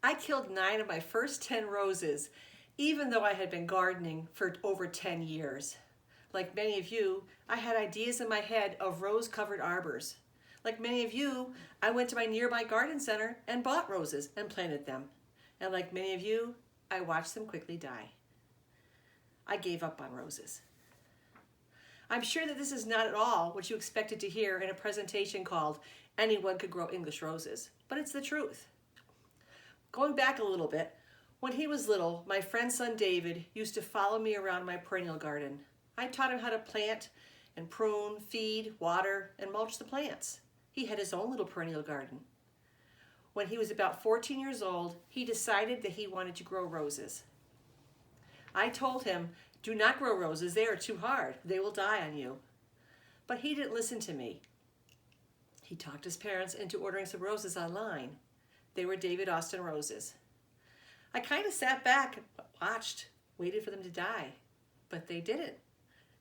I killed 9 of my first 10 roses, even though I had been gardening for over 10 years. Like many of you, I had ideas in my head of rose-covered arbors. Like many of you, I went to my nearby garden center and bought roses and planted them. And like many of you, I watched them quickly die. I gave up on roses. I'm sure that this is not at all what you expected to hear in a presentation called Anyone Could Grow English Roses, but it's the truth. Going back a little bit, when he was little, my friend's son David used to follow me around my perennial garden. I taught him how to plant and prune, feed, water, and mulch the plants. He had his own little perennial garden. When he was about 14 years old, he decided that he wanted to grow roses. I told him, do not grow roses, they are too hard. They will die on you. But he didn't listen to me. He talked his parents into ordering some roses online. They were David Austin roses. I kind of sat back, watched, waited for them to die, but they didn't.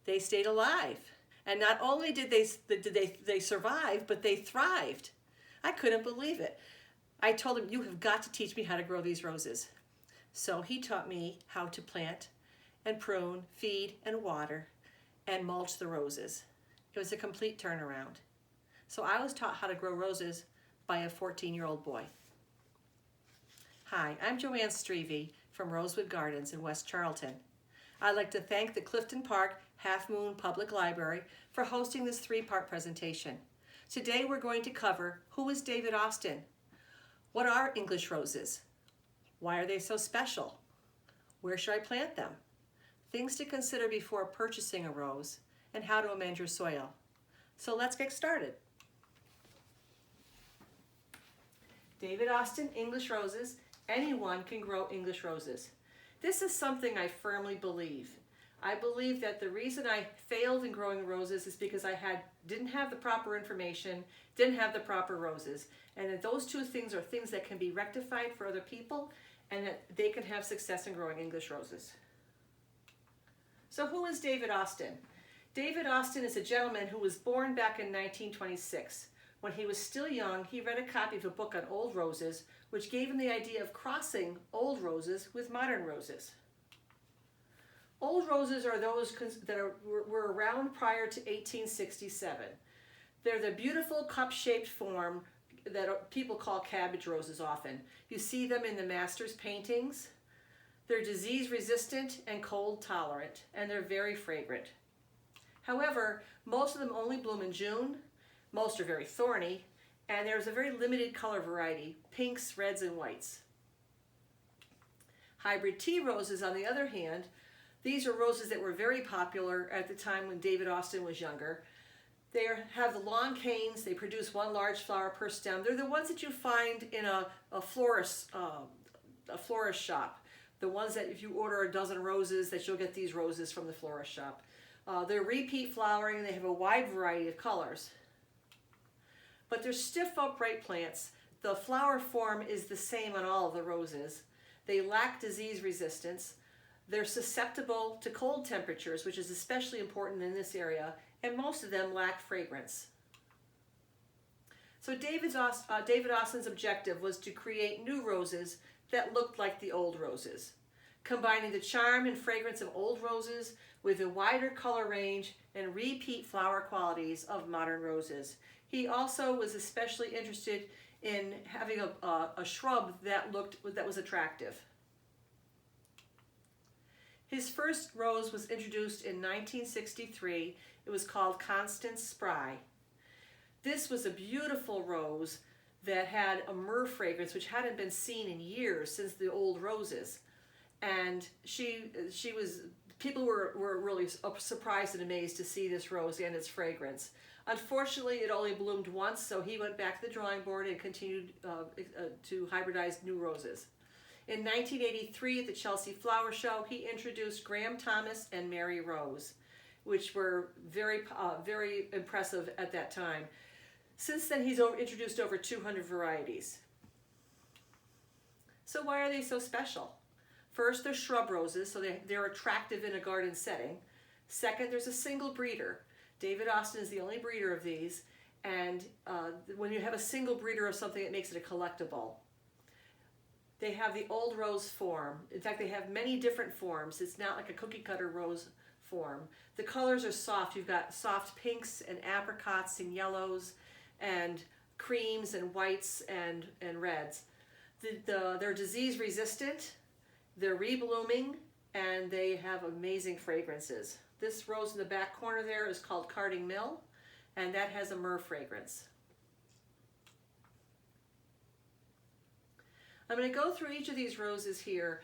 They stayed alive. And not only did they survive, but they thrived. I couldn't believe it. I told him, you have got to teach me how to grow these roses. So he taught me how to plant and prune, feed and water, and mulch the roses. It was a complete turnaround. So I was taught how to grow roses by a 14-year-old boy. Hi, I'm Joanne Strevy from Rosewood Gardens in West Charlton. I'd like to thank the Clifton Park Half Moon Public Library for hosting this 3-part presentation. Today we're going to cover who is David Austin? What are English roses? Why are they so special? Where should I plant them? Things to consider before purchasing a rose, and how to amend your soil. So let's get started. David Austin, English roses. Anyone can grow English roses. This is something I firmly believe. I believe that the reason I failed in growing roses is because I didn't have the proper information, didn't have the proper roses, and that those two things are things that can be rectified for other people and that they can have success in growing English roses. So who is David Austin? David Austin is a gentleman who was born back in 1926. When he was still young, he read a copy of a book on old roses, which gave him the idea of crossing old roses with modern roses. Old roses are those that were around prior to 1867. They're the beautiful cup-shaped form that people call cabbage roses often. You see them in the masters' paintings. They're disease-resistant and cold-tolerant, and they're very fragrant. However, most of them only bloom in June. Most are very thorny, and there's a very limited color variety, pinks, reds, and whites. Hybrid tea roses, on the other hand, these are roses that were very popular at the time when David Austin was younger. They have the long canes, they produce one large flower per stem. They're the ones that you find in a florist shop. The ones that if you order a dozen roses, that you'll get these roses from the florist shop. They're repeat flowering and they have a wide variety of colors. But they're stiff, upright plants. The flower form is the same on all of the roses. They lack disease resistance. They're susceptible to cold temperatures, which is especially important in this area, and most of them lack fragrance. So David Austin's objective was to create new roses that looked like the old roses, combining the charm and fragrance of old roses with a wider color range and repeat flower qualities of modern roses. He also was especially interested in having a shrub that was attractive. His first rose was introduced in 1963. It was called Constance Spry. This was a beautiful rose that had a myrrh fragrance which hadn't been seen in years since the old roses. And people were really surprised and amazed to see this rose and its fragrance. Unfortunately, it only bloomed once, so he went back to the drawing board and continued to hybridize new roses. In 1983 at the Chelsea Flower Show, he introduced Graham Thomas and Mary Rose, which were very impressive at that time. Since then, he's introduced over 200 varieties. So why are they so special? First, they're shrub roses, so they're attractive in a garden setting. Second, there's a single breeder. David Austin is the only breeder of these, and when you have a single breeder of something, it makes it a collectible. They have the old rose form. In fact, they have many different forms. It's not like a cookie cutter rose form. The colors are soft. You've got soft pinks and apricots and yellows and creams and whites and reds. They're disease resistant, they're reblooming, and they have amazing fragrances. This rose in the back corner there is called Carding Mill, and that has a myrrh fragrance. I'm going to go through each of these roses here,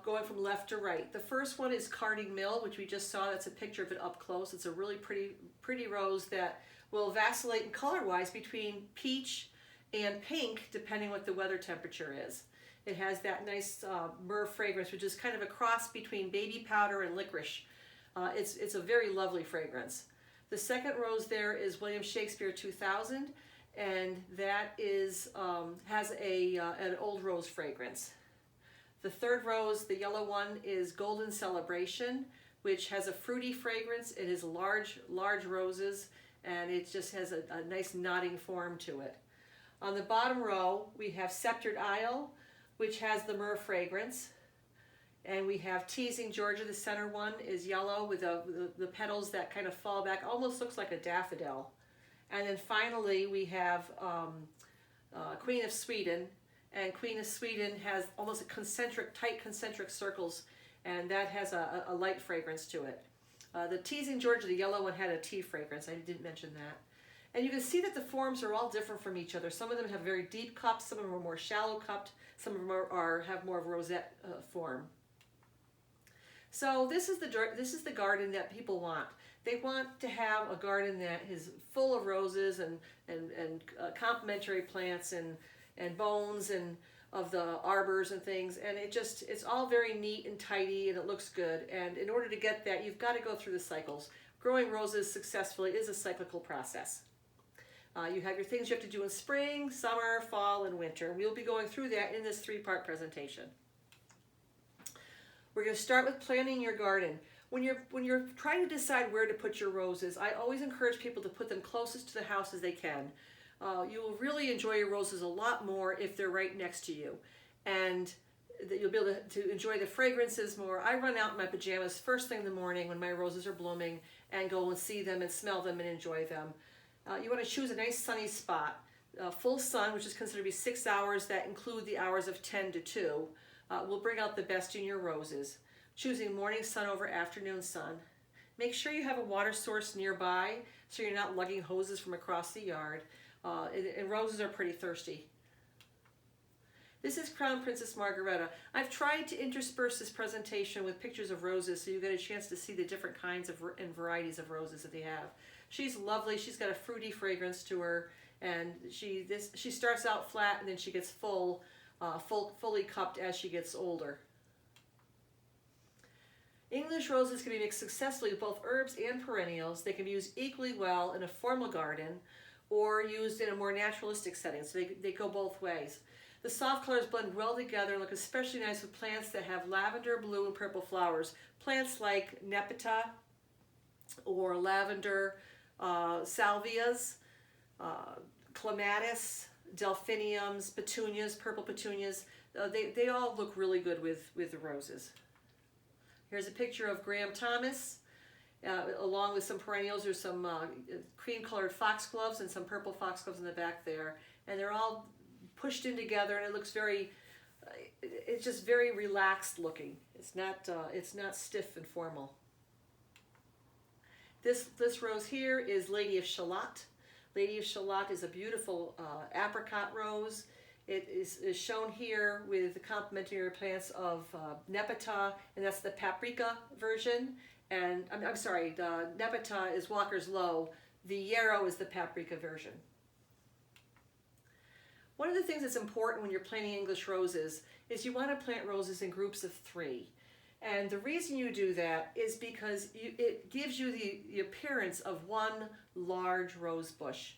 going from left to right. The first one is Carding Mill, which we just saw. That's a picture of it up close. It's a really pretty rose that will vacillate in color-wise between peach and pink, depending what the weather temperature is. It has that nice myrrh fragrance, which is kind of a cross between baby powder and licorice. It's a very lovely fragrance. The second rose there is William Shakespeare 2000, and that is has an old rose fragrance. The third rose, the yellow one, is Golden Celebration, which has a fruity fragrance. It is large roses, and it just has a nice nodding form to it. On the bottom row, we have Sceptered Isle, which has the myrrh fragrance. And we have Teasing Georgia. The center one is yellow with the petals that kind of fall back, almost looks like a daffodil. And then finally, we have Queen of Sweden. And Queen of Sweden has almost tight concentric circles, and that has a light fragrance to it. The Teasing Georgia, the yellow one, had a tea fragrance. I didn't mention that. And you can see that the forms are all different from each other. Some of them have very deep cups, some of them are more shallow cupped, some of them have more of a rosette form. So this is the garden that people want. They want to have a garden that is full of roses and complementary plants and bones and of the arbors and things, and it's all very neat and tidy, and it looks good. And in order to get that, you've got to go through the cycles. Growing roses successfully is a cyclical process. You have your things you have to do in spring, summer, fall, and winter. We'll be going through that in this three-part presentation. We're going to start with planting your garden. When you're trying to decide where to put your roses, I always encourage people to put them closest to the house as they can. You will really enjoy your roses a lot more if they're right next to you, and that you'll be able to enjoy the fragrances more. I run out in my pajamas first thing in the morning when my roses are blooming and go and see them and smell them and enjoy them. You want to choose a nice sunny spot. Full sun, which is considered to be 6 hours, that include the hours of 10 to 2, will bring out the best in your roses. Choosing morning sun over afternoon sun. Make sure you have a water source nearby so you're not lugging hoses from across the yard. And roses are pretty thirsty. This is Crown Princess Margareta. I've tried to intersperse this presentation with pictures of roses so you get a chance to see the different kinds of and varieties of roses that they have. She's lovely. She's got a fruity fragrance to her, and she starts out flat and then she gets fully cupped as she gets older. English roses can be mixed successfully with both herbs and perennials. They can be used equally well in a formal garden or used in a more naturalistic setting, so they go both ways. The soft colors blend well together and look especially nice with plants that have lavender, blue, and purple flowers. Plants like Nepeta or lavender, salvias, clematis, delphiniums, petunias, purple petunias. They all look really good with the roses. Here's a picture of Graham Thomas. Along with some perennials. There's some cream-colored foxgloves and some purple foxgloves in the back there. And they're all pushed in together, and it looks it's just very relaxed looking. It's not stiff and formal. This rose here is Lady of Shalott. Lady of Shalott is a beautiful apricot rose. It is shown here with the complementary plants of Nepeta, and that's the paprika version. And I'm sorry, the Nepeta is Walker's Low. The yarrow is the paprika version. One of the things that's important when you're planting English roses is you want to plant roses in groups of 3. And the reason you do that is because it gives you the appearance of one large rose bush.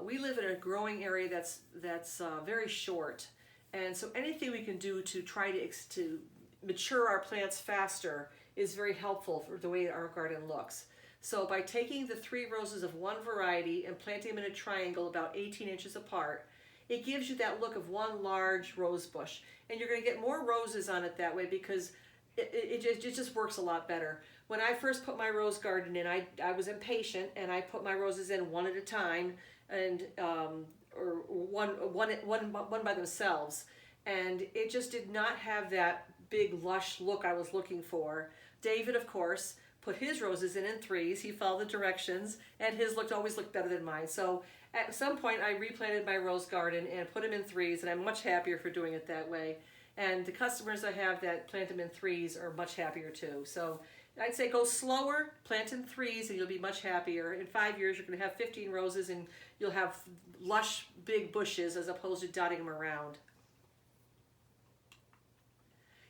We live in a growing area that's very short, and so anything we can do to try to mature our plants faster is very helpful for the way our garden looks. So by taking the 3 roses of one variety and planting them in a triangle about 18 inches apart, It gives you that look of one large rose bush. And you're going to get more roses on it that way because it just works a lot better. When I first put my rose garden in, I was impatient and I put my roses in one at a time and or one by themselves. And it just did not have that big lush look I was looking for. David, of course, put his roses in threes. He followed the directions, and his always looked better than mine. So at some point, I replanted my rose garden and put them in threes, and I'm much happier for doing it that way. And the customers I have that plant them in threes are much happier too. So I'd say go slower, plant in threes, and you'll be much happier. In 5 years, you're going to have 15 roses, and you'll have lush, big bushes as opposed to dotting them around.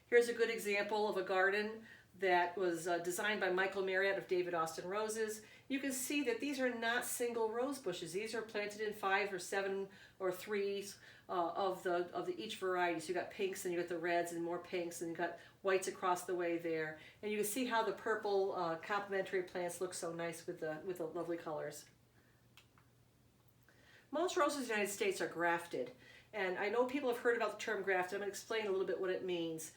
Here's a good example of a garden that was designed by Michael Marriott of David Austin Roses. You can see that these are not single rose bushes. These are planted in 5 or 7 or 3s of the each variety. So you got pinks and you got the reds and more pinks and you got whites across the way there. And you can see how the purple complementary plants look so nice with the lovely colors. Most roses in the United States are grafted. And I know people have heard about the term grafted. I'm going to explain a little bit what it means.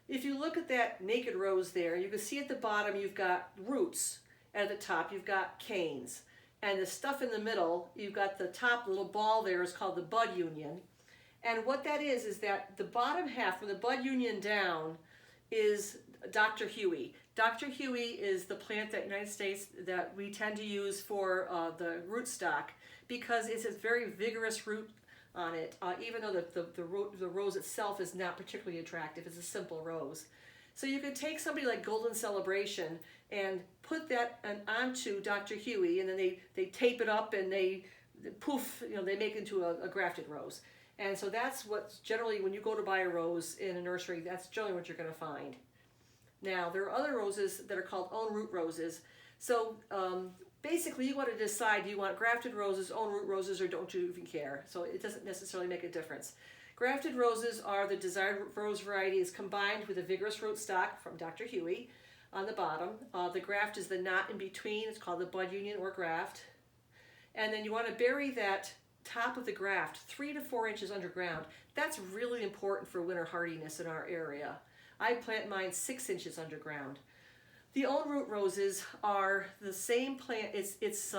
If you look at that naked rose there, you can see at the bottom you've got roots, and at the top you've got canes. And the stuff in the middle, you've got the top little ball there is called the bud union. And what that is that the bottom half, from the bud union down, is Dr. Huey. Dr. Huey is the plant that in the United States that we tend to use for the rootstock because it's a very vigorous root on it, even though the rose itself is not particularly attractive. It's a simple rose. So you could take somebody like Golden Celebration and put that onto Dr. Huey, and then they tape it up and they poof, they make it into a grafted rose. And so that's what's generally, when you go to buy a rose in a nursery, that's generally what you're going to find. Now, there are other roses that are called own root roses. So basically, you want to decide, do you want grafted roses, own root roses, or don't you even care? So it doesn't necessarily make a difference. Grafted roses are the desired rose varieties combined with a vigorous rootstock from Dr. Huey on the bottom. The graft is the knot in between. It's called the bud union or graft. And then you want to bury that top of the graft 3 to 4 inches underground. That's really important for winter hardiness in our area. I plant mine 6 inches underground. The own root roses are the same plant. It's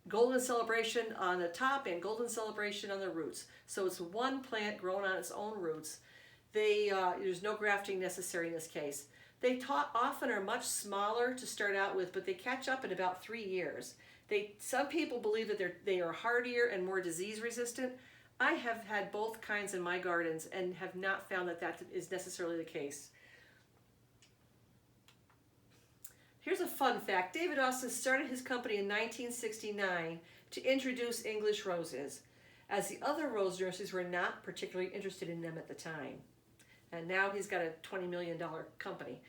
Golden Celebration on the top and Golden Celebration on the roots. So it's one plant grown on its own roots. There's no grafting necessary in this case. They often are much smaller to start out with, but they catch up in about 3 years. Some people believe that they are hardier and more disease resistant. I have had both kinds in my gardens and have not found that is necessarily the case. Here's a fun fact. David Austin started his company in 1969 to introduce English roses, as the other rose nurseries were not particularly interested in them at the time. And now he's got a $20 million company.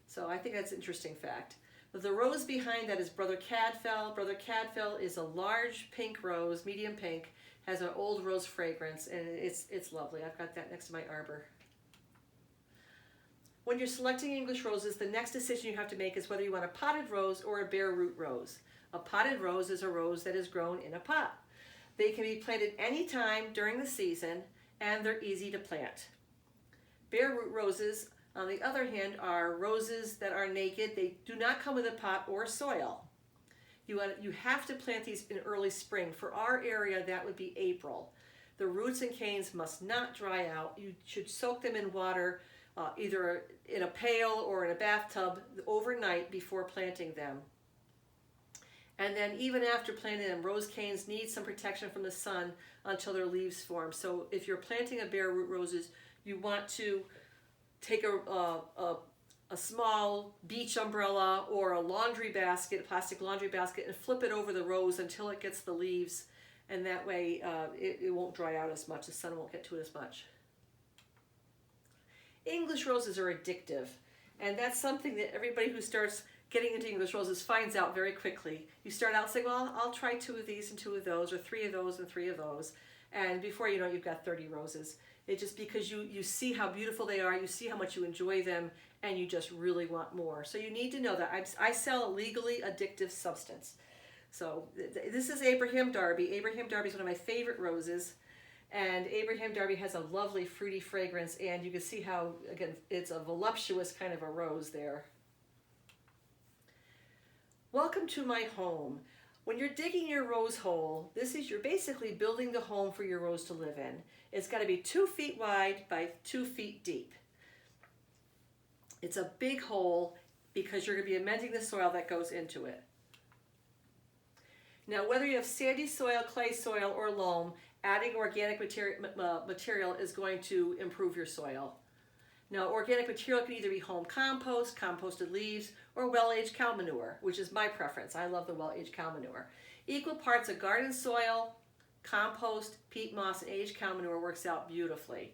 So I think that's an interesting fact. The rose behind that is Brother Cadfael. Brother Cadfael is a large pink rose, medium pink, has an old rose fragrance, and it's lovely. I've got that next to my arbor. When you're selecting English roses, the next decision you have to make is whether you want a potted rose or a bare root rose. A potted rose is a rose that is grown in a pot. They can be planted anytime during the season, and they're easy to plant. Bare root roses, on the other hand, are roses that are naked. They do not come with a pot or soil. You have to plant these in early spring. For our area, that would be April. The roots and canes must not dry out. You should soak them in water, either in a pail or in a bathtub overnight before planting them. And then even after planting them, rose canes need some protection from the sun until their leaves form. So if you're planting a bare root roses, you want to take a small beach umbrella or a laundry basket, a plastic laundry basket, and flip it over the rose until it gets the leaves, and that way it won't dry out as much. The sun won't get to it as much. English roses are addictive, and that's something that everybody who starts getting into English roses finds out very quickly. You start out saying, well, I'll try 2 of these and 2 of those, or 3 of those and 3 of those, and before you know it, you've got 30 roses. It's just because you see how beautiful they are, you see how much you enjoy them, and you just really want more. So you need to know that I sell a legally addictive substance. So this is Abraham Darby. Abraham Darby is one of my favorite roses, And Abraham Darby has a lovely fruity fragrance, and you can see how, again, it's a voluptuous kind of a rose there. Welcome to my home. When you're digging your rose hole, you're basically building the home for your rose to live in. It's got to be 2 feet wide by 2 feet deep. It's a big hole because you're going to be amending the soil that goes into it. Now, whether you have sandy soil, clay soil, or loam, adding organic material is going to improve your soil. Now, organic material can either be home compost, composted leaves, or well-aged cow manure, which is my preference. I love the well-aged cow manure. Equal parts of garden soil, compost, peat moss, and aged cow manure works out beautifully.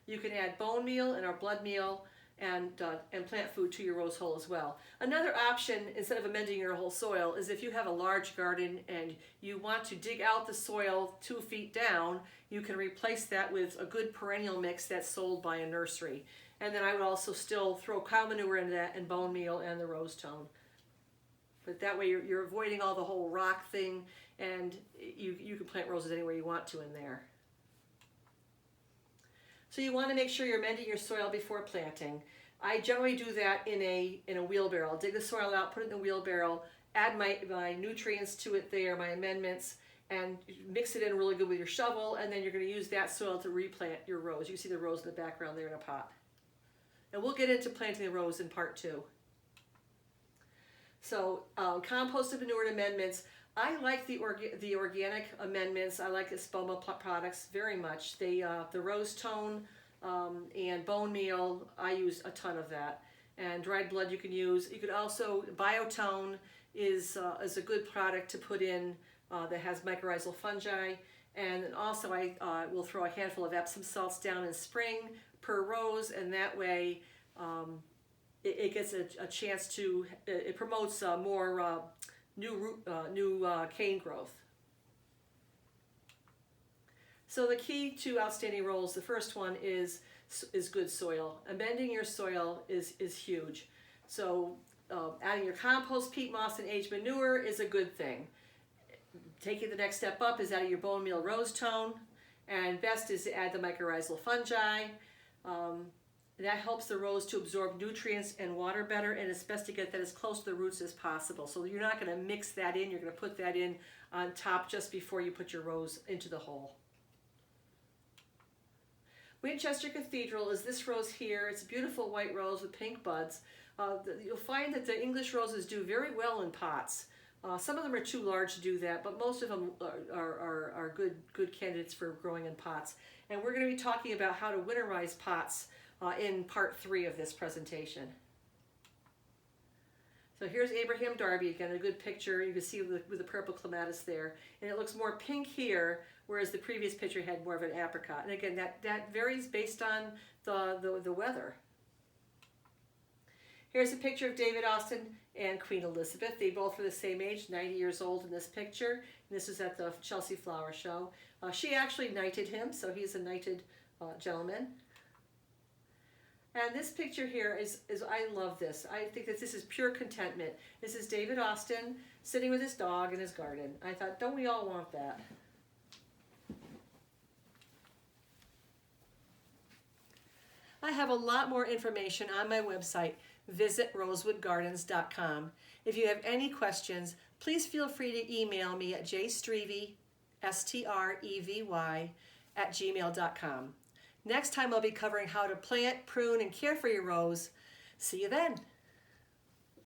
You can add bone meal and our blood meal and plant food to your rose hole as well. Another option, instead of amending your whole soil, is if you have a large garden and you want to dig out the soil 2 feet down, you can replace that with a good perennial mix that's sold by a nursery. And then I would also still throw cow manure into that and bone meal and the rose tone. But that way you're avoiding all the whole rock thing, and you can plant roses anywhere you want to in there. So you want to make sure you're amending your soil before planting. I generally do that in a wheelbarrow. I'll dig the soil out, put it in the wheelbarrow, add my nutrients to it there, my amendments, and mix it in really good with your shovel, and then you're going to use that soil to replant your rose. You see the rose in the background there in a pot. And we'll get into planting the rose in part 2. So composted manure and amendments. I like the organic amendments. I like the Espoma products very much. The rose tone and bone meal, I use a ton of that. And dried blood you can use. You could also, Biotone is a good product to put in that has mycorrhizal fungi. And then also I will throw a handful of Epsom salts down in spring per rose, and that way it gets a chance to, it promotes more new cane growth. So the key to outstanding rolls, the first one is good soil. Amending your soil is huge. So adding your compost, peat moss, and aged manure is a good thing. Taking the next step up is adding your bone meal rose tone, and best is to add the mycorrhizal fungi. That helps the rose to absorb nutrients and water better, and it's best to get that as close to the roots as possible. So you're not going to mix that in, you're going to put that in on top just before you put your rose into the hole. Winchester Cathedral is this rose here. It's a beautiful white rose with pink buds. You'll find that the English roses do very well in pots. Some of them are too large to do that, but most of them are good candidates for growing in pots. And we're going to be talking about how to winterize pots in part 3 of this presentation. So here's Abraham Darby, again, a good picture. You can see with the purple clematis there. And it looks more pink here, whereas the previous picture had more of an apricot. And again, that varies based on the weather. Here's a picture of David Austin and Queen Elizabeth. They both were the same age, 90 years old in this picture. And this is at the Chelsea Flower Show. She actually knighted him, so he's a knighted gentleman. And this picture here is I love this. I think that this is pure contentment. This is David Austin sitting with his dog in his garden. I thought, don't we all want that? I have a lot more information on my website. Visit rosewoodgardens.com. If you have any questions, please feel free to email me at jstrevy, Strevy, @gmail.com. Next time I'll be covering how to plant, prune, and care for your rose. See you then.